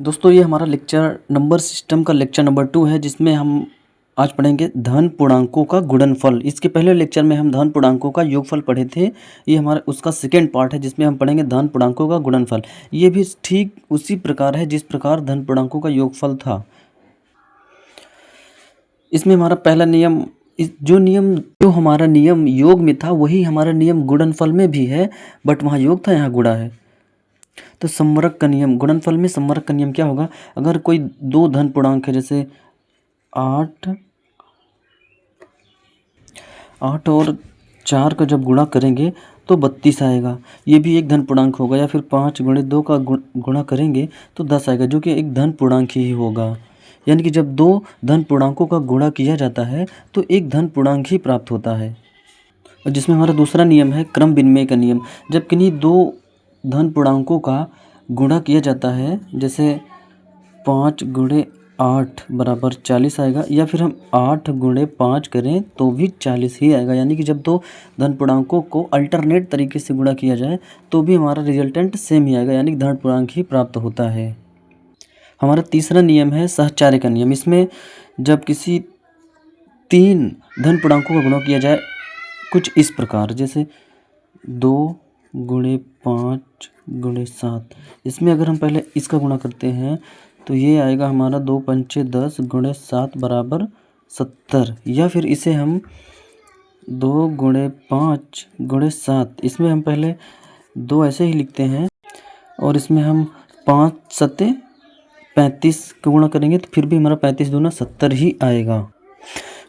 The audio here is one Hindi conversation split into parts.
दोस्तों ये हमारा लेक्चर नंबर सिस्टम का लेक्चर नंबर 2 है, जिसमें हम आज पढ़ेंगे धन पूर्णांकों का गुणनफल। इसके पहले लेक्चर में हम धन पूर्णांकों का योगफल पढ़े थे। ये हमारा उसका सेकेंड पार्ट है, जिसमें हम पढ़ेंगे धन पूर्णांकों का गुणनफल। ये भी ठीक उसी प्रकार है जिस प्रकार धन पूर्णांकों का योगफल था। इसमें हमारा पहला नियम, जो हमारा नियम योग में था वही हमारा नियम गुणनफल में भी है, बट वहाँ योग था, यहाँ गुणा है। तो सम्वरक का नियम, गुणनफल में सम्वरक का नियम क्या होगा? अगर कोई दो धन पूर्णांक है, जैसे 8 और 4 का जब गुणा करेंगे तो 32 आएगा, ये भी एक धन पूर्णांक होगा। या फिर 5 गुणे 2 का गुणा करेंगे तो 10 आएगा, जो कि एक धन पूर्णांक ही होगा। यानी कि जब दो धन पूर्णांकों का गुणा किया जाता है तो एक धन पूर्णांक ही प्राप्त होता है। और जिसमें हमारा दूसरा नियम है क्रम विनिमय का नियम। जब किन्हीं दो धन पूर्णांकों का गुणा किया जाता है, जैसे 5 गुणे 8 बराबर 40 आएगा, या फिर हम 8 गुणे 5 करें तो भी 40 ही आएगा। यानी कि जब दो धन पूर्णांकों को अल्टरनेट तरीके से गुणा किया जाए तो भी हमारा रिजल्टेंट सेम ही आएगा, यानी कि धन पूर्णांक ही प्राप्त होता है। हमारा तीसरा नियम है सहचार्य का नियम। इसमें जब किसी 3 धन पूर्णांकों का गुणा किया जाए कुछ इस प्रकार, जैसे 2 गुणे 5 गुणे 7, इसमें अगर हम पहले इसका गुणा करते हैं तो ये आएगा हमारा 2 पंचे 10 गुणे 7 बराबर 70। या फिर इसे हम 2 गुणे 5 गुणे 7, इसमें हम पहले 2 ऐसे ही लिखते हैं और इसमें हम 5 सत्ते 35 का गुणा करेंगे तो फिर भी हमारा 35 दूना 70 ही आएगा।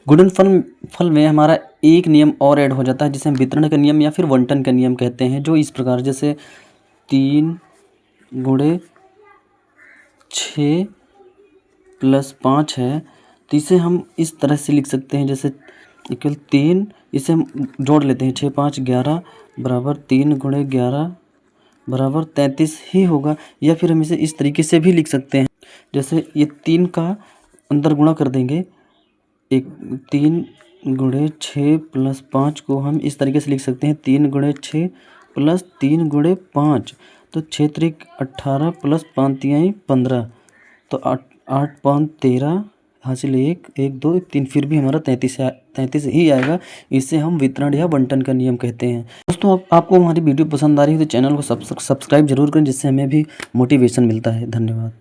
गुणनफल में हमारा एक नियम और ऐड हो जाता है, जिसे हम वितरण का नियम या फिर बंटन का नियम कहते हैं, जो इस प्रकार, जैसे 3 गुणे 6 प्लस 5 है, तो इसे हम इस तरह से लिख सकते हैं, जैसे इक्वल 3, इसे हम जोड़ लेते हैं, 6 5 11 बराबर 3 गुणे 11 बराबर 33 ही होगा। या फिर हम इसे इस तरीके से भी लिख सकते हैं, जैसे ये 3 का अंदर गुणा कर देंगे, 3 गुणे 6 प्लस 5 को हम इस तरीके से लिख सकते हैं, 3 गुणे 6 प्लस 3 गुणे 5, तो 6 त्रिक 18 प्लस 5 तिहाई 15, तो 8 5 13 हासिल 1 1 2 3, फिर भी हमारा 33 ही आएगा। इसे हम वितरण या बंटन का नियम कहते हैं। दोस्तों आपको हमारी वीडियो पसंद आ रही है तो चैनल को सब्सक्राइब जरूर करें, जिससे हमें भी मोटिवेशन मिलता है। धन्यवाद।